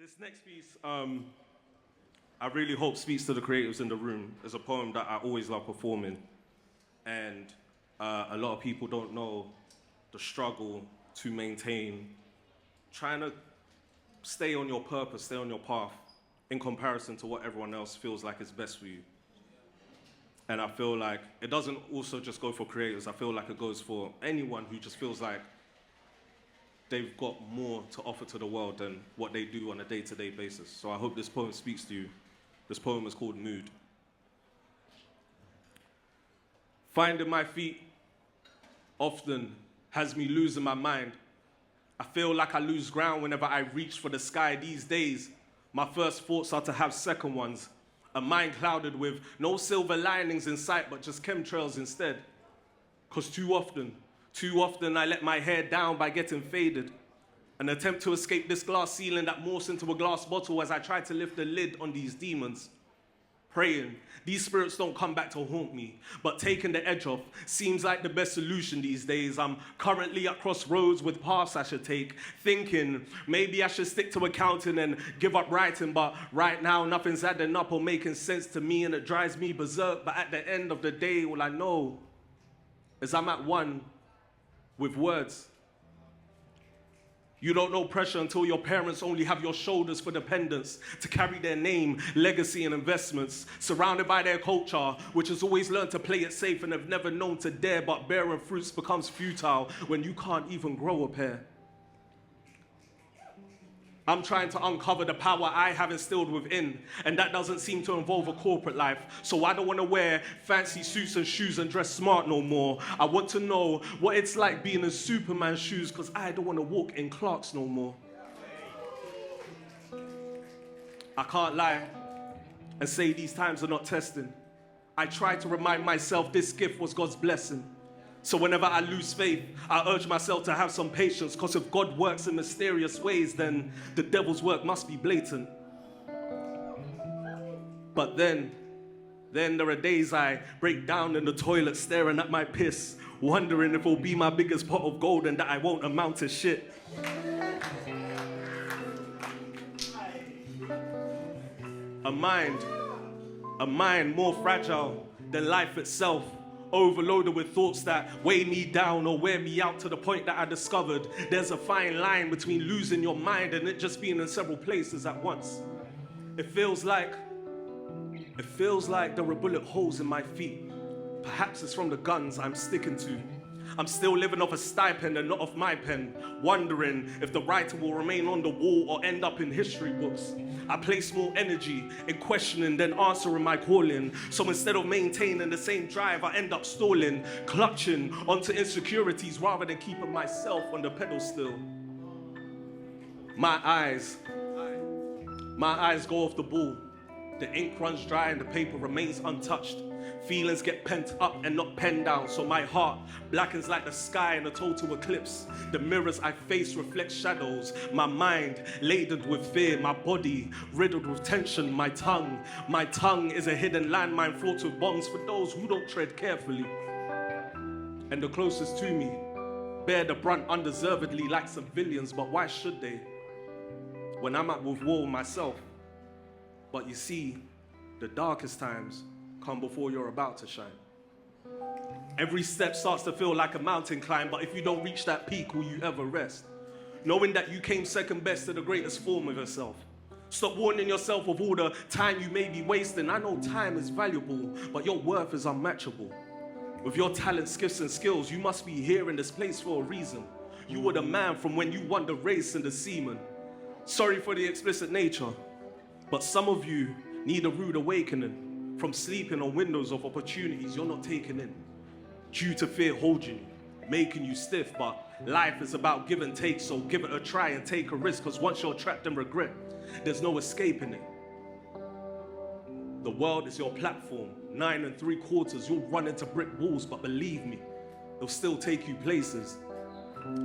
This next piece, I really hope speaks to the creatives in the room. It's a poem that I always love performing. And a lot of people don't know the struggle to maintain, trying to stay on your purpose, stay on your path, in comparison to what everyone else feels like is best for you. And I feel like it doesn't also just go for creators. I feel like it goes for anyone who just feels like they've got more to offer to the world than what they do on a day-to-day basis. So I hope this poem speaks to you. This poem is called Mood. Finding my feet often has me losing my mind. I feel like I lose ground whenever I reach for the sky these days. My first thoughts are to have second ones. A mind clouded with no silver linings in sight, but just chemtrails instead. 'Cause too often I let my hair down by getting faded. An attempt to escape this glass ceiling that morphs into a glass bottle as I try to lift the lid on these demons. Praying, these spirits don't come back to haunt me, but taking the edge off seems like the best solution these days. I'm currently at crossroads with paths I should take, thinking maybe I should stick to accounting and give up writing, but right now nothing's adding up or making sense to me, and it drives me berserk. But at the end of the day, all I know is I'm at one with words. You don't know pressure until your parents only have your shoulders for dependents to carry their name, legacy, and investments, surrounded by their culture, which has always learned to play it safe and have never known to dare, but bearing fruits becomes futile when you can't even grow a pair. I'm trying to uncover the power I have instilled within, and that doesn't seem to involve a corporate life. So I don't want to wear fancy suits and shoes and dress smart no more. I want to know what it's like being in Superman's shoes, because I don't want to walk in Clark's no more. I can't lie and say these times are not testing. I try to remind myself this gift was God's blessing. So whenever I lose faith, I urge myself to have some patience, because if God works in mysterious ways, then the devil's work must be blatant. But then there are days I break down in the toilet staring at my piss, wondering if it'll be my biggest pot of gold and that I won't amount to shit. A mind more fragile than life itself, overloaded with thoughts that weigh me down or wear me out, to the point that I discovered there's a fine line between losing your mind and it just being in several places at once. It feels like there are bullet holes in my feet. Perhaps it's from the guns I'm sticking to. I'm still living off a stipend and not off my pen, wondering if the writer will remain on the wall or end up in history books. I place more energy in questioning than answering my calling. So instead of maintaining the same drive, I end up stalling, clutching onto insecurities rather than keeping myself on the pedal still. My eyes go off the ball. The ink runs dry and the paper remains untouched. Feelings get pent up and not penned down, so my heart blackens like the sky in a total eclipse. The mirrors I face reflect shadows. My mind laden with fear, my body riddled with tension. My tongue is a hidden landmine fraught with bombs for those who don't tread carefully. And the closest to me bear the brunt undeservedly like civilians, but why should they? When I'm at with war myself. But you see, the darkest times come before you're about to shine. Every step starts to feel like a mountain climb, but if you don't reach that peak, will you ever rest? Knowing that you came second best to the greatest form of yourself. Stop warning yourself of all the time you may be wasting. I know time is valuable, but your worth is unmatchable. With your talents, gifts, and skills, you must be here in this place for a reason. You were the man from when you won the race and the seaman. Sorry for the explicit nature, but some of you need a rude awakening from sleeping on windows of opportunities you're not taking in, due to fear holding you, making you stiff. But life is about give and take, so give it a try and take a risk, because once you're trapped in regret, there's no escaping it. The world is your platform, 9 3/4. You'll run into brick walls, but believe me, they'll still take you places.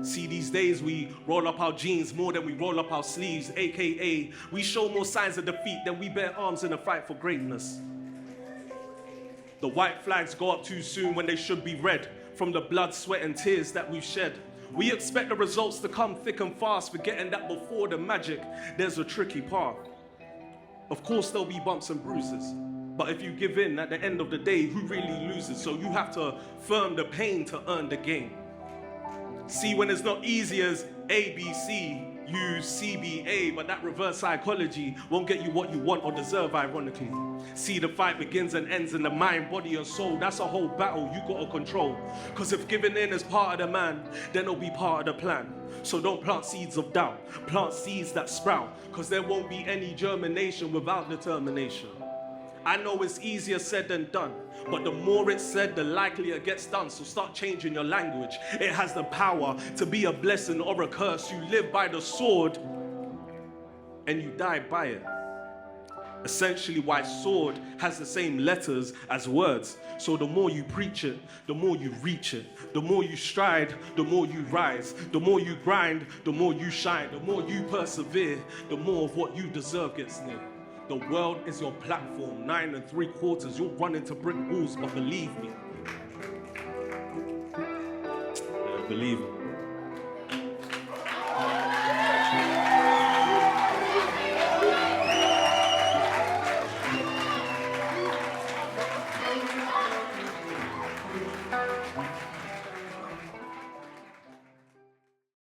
See, these days we roll up our jeans more than we roll up our sleeves, aka we show more signs of defeat than we bear arms in a fight for greatness. The white flags go up too soon when they should be red, from the blood, sweat, and tears that we've shed. We expect the results to come thick and fast, forgetting that before the magic, there's a tricky path. Of course, there'll be bumps and bruises, but if you give in, at the end of the day, who really loses? So you have to firm the pain to earn the gain. See, when it's not easy as ABC, use CBA, but that reverse psychology won't get you what you want or deserve, ironically. See, the fight begins and ends in the mind, body, and soul. That's a whole battle you gotta control. Because if giving in is part of the man, then it'll be part of the plan. So don't plant seeds of doubt, plant seeds that sprout, because there won't be any germination without determination. I know it's easier said than done, but the more it's said, the likelier it gets done. So start changing your language. It has the power to be a blessing or a curse. You live by the sword and you die by it. Essentially, why sword has the same letters as words. So the more you preach it, the more you reach it. The more you stride, the more you rise. The more you grind, the more you shine. The more you persevere, the more of what you deserve gets near. The world is your platform, 9 3/4. You'll run into brick walls, but believe me. Believe me.